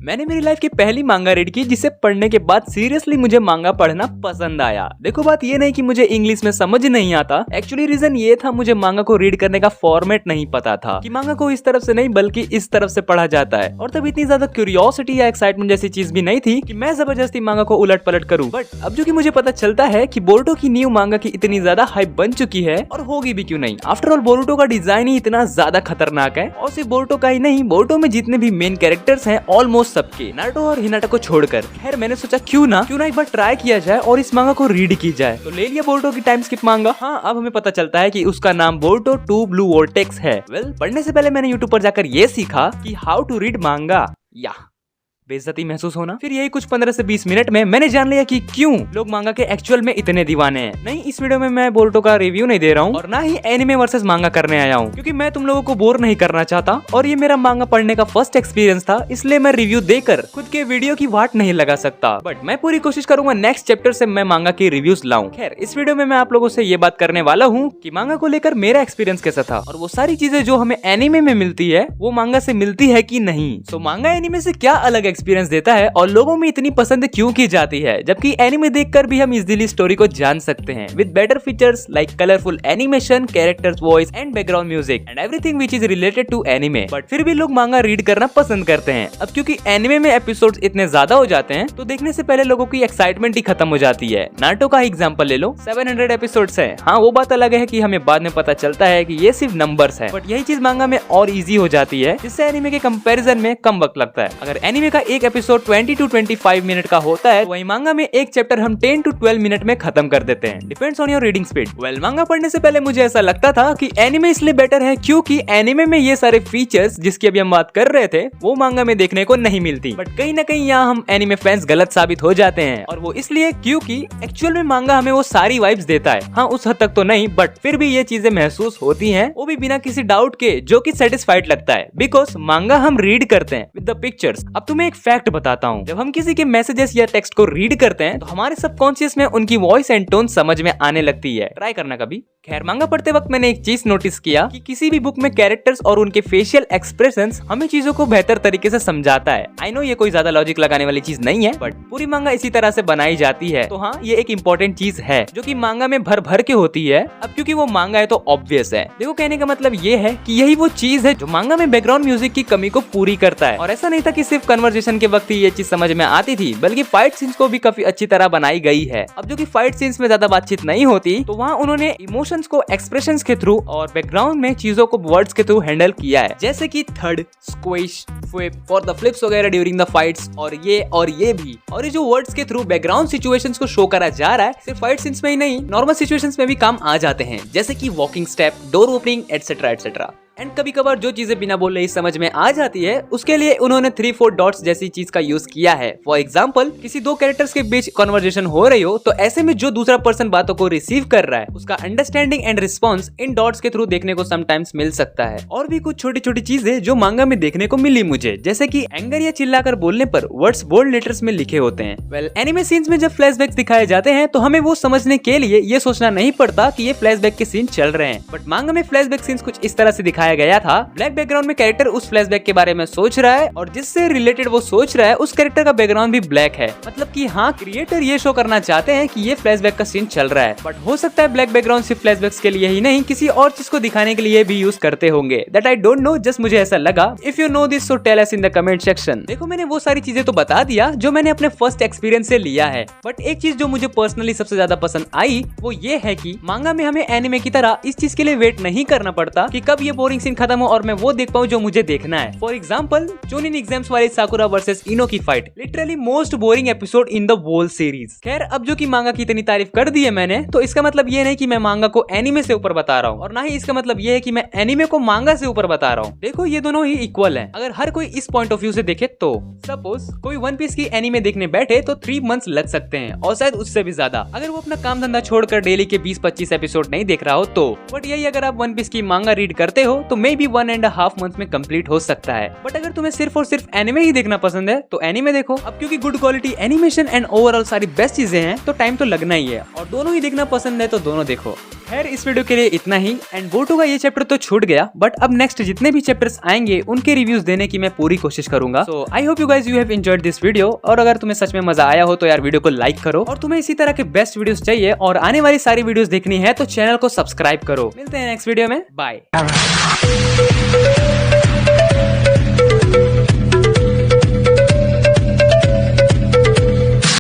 मैंने मेरी लाइफ की पहली मांगा रीड की जिसे पढ़ने के बाद सीरियसली मुझे मांगा पढ़ना पसंद आया। देखो बात ये नहीं कि मुझे इंग्लिश में समझ नहीं आता, एक्चुअली रीजन ये था मुझे मांगा को रीड करने का फॉर्मेट नहीं पता था कि मांगा को इस तरफ से नहीं बल्कि इस तरफ से पढ़ा जाता है। और तब इतनी ज्यादा क्यूरियोसिटी या एक्साइटमेंट जैसी चीज भी नहीं थी कि मैं जबरदस्ती मांगा को उलट पलट करूं। बट अब जो कि मुझे पता चलता है कि बोरुटो की न्यू मांगा की इतनी ज्यादा हाइप बन चुकी है, और होगी भी क्यों नहीं। आफ्टर ऑल बोरुटो का डिजाइन ही इतना ज्यादा खतरनाक है, और सिर्फ बोरुटो का ही नहीं, बोरुटो में जितने भी मेन कैरेक्टर्स हैं ऑलमोस्ट सबके, नारुतो और हिनाटा को छोड़कर। खैर मैंने सोचा क्यों ना एक बार ट्राई किया जाए और इस मांगा को रीड की जाए। तो ले लिया बोरुटो की टाइम स्किप मांगा। हाँ, अब हमें पता चलता है कि उसका नाम बोरुटो 2 ब्लू वोर्टेक्स है। पढ़ने से पहले मैंने यूट्यूब पर जाकर ये सीखा कि हाउ टू रीड मांगा, या बेइज्जती महसूस होना। फिर यही कुछ 15 से 20 मिनट में मैंने जान लिया कि क्यों लोग मांगा के एक्चुअल में इतने दीवाने हैं। नहीं, इस वीडियो में मैं बोरुटो का रिव्यू नहीं दे रहा हूँ और ना ही एनिमे वर्सेस मांगा करने आया हूँ, क्योंकि मैं तुम लोगों को बोर नहीं करना चाहता और ये मेरा मांगा पढ़ने का फर्स्ट एक्सपीरियंस था, इसलिए मैं रिव्यू देकर खुद के वीडियो की वाट नहीं लगा सकता। बट मैं पूरी कोशिश करूंगा नेक्स्ट चैप्टर से मैं मांगा की रिव्यूज लाऊं। खैर इस वीडियो में मैं आप लोगों से ये बात करने वाला हूँ कि मांगा को लेकर मेरा एक्सपीरियंस कैसा था, और वो सारी चीजें जो हमें एनिमे में मिलती है वो मांगा से मिलती है कि नहीं। तो मांगा एनिमे से क्या अलग एक्सपीरियंस देता है और लोगों में इतनी पसंद क्यों की जाती है, जबकि एनिमे देखकर भी हम इजीली स्टोरी को जान सकते हैं with better features like colourful animation, characters voice and background music and everything which is related to anime. But फिर भी लोग मांगा रीड करना पसंद करते हैं। अब क्योंकि एनिमे में एपिसोड्स इतने ज्यादा हो जाते हैं तो देखने से पहले लोगों की एक्साइटमेंट ही खत्म हो जाती है। नारुतो का एग्जांपल ले लो, 700 एपिसोड्स है। हाँ, वो बात अलग है कि हमें बाद में पता चलता है कि ये सिर्फ नंबर्स है, बट यही चीज मांगा में और इजी हो जाती है, जिससे एनिमे के कंपैरिजन में कम वक्त लगता है। अगर एनिमे का एक एपिसोड 20 to 25 मिनट का होता है, वही मांगा में एक चैप्टर हम 10 to 12 मिनट में खत्म कर देते हैं। Depends on your reading speed. मांगा पढ़ने से पहले मुझे ऐसा लगता था कि एनिमे इसलिए बेटर है क्योंकि एनिमे में ये सारे फीचर्स जिसकी अभी हम बात कर रहे थे वो मांगा में देखने को नहीं मिलती। बट कहीं ना कहीं यहाँ हम एनिमे फैंस गलत साबित हो जाते हैं, और वो इसलिए क्योंकि एक्चुअल में मांगा हमें वो सारी वाइब्स देता है। हाँ, उस हद तक तो नहीं, बट फिर भी ये चीजें महसूस होती हैं, वो भी बिना किसी डाउट के, जो कि सेटिस्फाइड लगता है बिकॉज मांगा हम रीड करते हैं विद द पिक्चर्स। अब तुम्हें एक फैक्ट बताता हूँ, जब हम किसी के मैसेजेस या टेक्स्ट को रीड करते हैं तो हमारे सबकॉन्शियस में उनकी वॉइस एंड टोन समझ में आने लगती है। ट्राई करना कभी। खैर मांगा पढ़ते वक्त मैंने एक चीज नोटिस किया कि किसी भी बुक में कैरेक्टर्स और उनके फेशियल एक्सप्रेशंस हमें चीजों को बेहतर तरीके से समझाता है। आई नो ये कोई ज्यादा लॉजिक लगाने वाली चीज नहीं है, बट पूरी मांगा इसी तरह से बनाई जाती है। तो हाँ, ये एक इम्पोर्टेंट चीज है जो कि मांगा में भर भर के होती है। अब क्योंकि वो मांगा है तो ऑब्वियस है। देखो कहने का मतलब ये है कि यही वो चीज है जो मांगा में बैकग्राउंड म्यूजिक की कमी को पूरी करता है। और ऐसा नहीं था कि सिर्फ कन्वर्सेशन के वक्त ही ये चीज समझ में आती थी, बल्कि फाइट सीन्स को भी काफी अच्छी तरह बनाई गई है। अब जो कि फाइट सीन्स में ज्यादा बातचीत नहीं होती, तो वहाँ उन्होंने इमोशंस को एक्सप्रेशंस के थ्रू और बैकग्राउंड में चीजों को वर्ड्स के थ्रू हैंडल किया है, जैसे कि third, squish, flip for the flips वगैरह ड्यूरिंग द फाइट्स, और ये भी। और ये जो वर्ड्स के थ्रू बैकग्राउंड सिचुएशंस को शो करा जा रहा है, सिर्फ फाइट सीन्स में ही नहीं, नॉर्मल सिचुएशंस में भी काम आ जाते हैं, जैसे कि walking step, door opening etcetera etcetera. And कभी कभार जो चीजें बिना बोले ही समझ में आ जाती है, उसके लिए उन्होंने 3-4 डॉट्स जैसी चीज का यूज किया है। फॉर एग्जाम्पल, किसी दो कैरेक्टर्स के बीच कन्वर्सेशन हो रही हो, तो ऐसे में जो दूसरा पर्सन बातों को रिसीव कर रहा है, उसका understanding and response in dots के थ्रू देखने को समटाइम्स मिल सकता है। और भी कुछ छोटी छोटी चीजें जो मांगा में देखने को मिली मुझे, जैसे कि एंगर या चिल्लाकर बोलने पर वर्ड्स बोल्ड लेटर्स में लिखे होते हैं। एनिमे सीन्स में जब फ्लैशबैक्स दिखाए जाते हैं तो हमें वो समझने के लिए ये सोचना नहीं पड़ता कि ये फ्लैशबैक के सीन चल रहे हैं। बट मांगा में फ्लैशबैक सीन्स कुछ इस तरह से दिखाया गया था, बैकग्राउंड में कैरेक्टर उस फ्लैशबैक के बारे में सोच रहा है, और जिससे रिलेटेड वो सोच रहा है उस कैरेक्टर का बैकग्राउंड भी ब्लैक है। मतलब कि हाँ, क्रिएटर ये शो करना चाहते हैं कि ये फ्लैशबैक का सीन चल रहा है, बट हो सकता है ब्लैक बैकग्राउंड सिर्फ फ्लैशबैक्स के लिए ही नहीं, किसी और चीज को दिखाने के लिए भी यूज करते होंगे। That I don't know, just मुझे ऐसा लगा। If you know this so tell us in the comment section. देखो मैंने वो सारी चीजें तो बता दिया जो मैंने अपने फर्स्ट एक्सपीरियंस से लिया है, बट एक चीज जो मुझे पर्सनली सबसे ज्यादा पसंद आई वो ये है कि मांगा में हमें एनिमे की तरह इस चीज के लिए वेट नहीं करना पड़ता कि कब ये बोरिंग सीन खत्म हो और मैं वो देख पाऊँ जो मुझे देखना है। फॉर एग्जाम्पल, चोनिन एग्जाम्स वाले साकुरा वर्सेस इनो की fight, literally most boring episode in the whole series. खैर अब जो कि मांगा की इतनी तारीफ कर दी है मैंने, तो इसका मतलब ये नहीं कि मैं मांगा को एनिमे से ऊपर बता रहा हूँ, और ना ही इसका मतलब ये है कि मैं एनिमे को मांगा से ऊपर बता रहा हूँ। देखो ये दोनों ही इक्वल हैं, अगर हर कोई इस पॉइंट ऑफ व्यू से देखे तो। सपोज कोई वन पीस की एनिमे देखने बैठे तो 3 मंथ्स लग सकते हैं, और शायद उससे भी ज्यादा, अगर वो अपना काम धंधा छोड़कर डेली के 20-25 एपिसोड नहीं देख रहा हो तो। बट यही अगर आप वन पीस की मांगा रीड करते हो तो मे बी 1.5 मंथ में कंप्लीट हो सकता है। बट अगर तुम्हें सिर्फ और सिर्फ एनिमे ही देखना पसंद है तो एनिमे देखो। अब क्योंकि good quality animation and overall सारी बेस्ट चीजें हैं तो टाइम तो लगना ही है, और दोनों ही देखना पसंद है तो दोनों देखो। खैर इस वीडियो के लिए इतना ही। एंड बोरुतो का ये चैप्टर तो छूट गया, बट अब नेक्स्ट जितने भी चैप्टर्स आएंगे उनके रिव्यूज देने की मैं पूरी कोशिश करूंगा। So I hope you guys you have enjoyed this video. और अगर तुम्हें सच में मजा आया हो तो यार वीडियो को लाइक करो, और तुम्हें इसी तरह के बेस्ट वीडियोस चाहिए और आने वाली सारी वीडियोस देखनी है तो चैनल को सब्सक्राइब करो। मिलते हैं नेक्स्ट वीडियो में, बाय।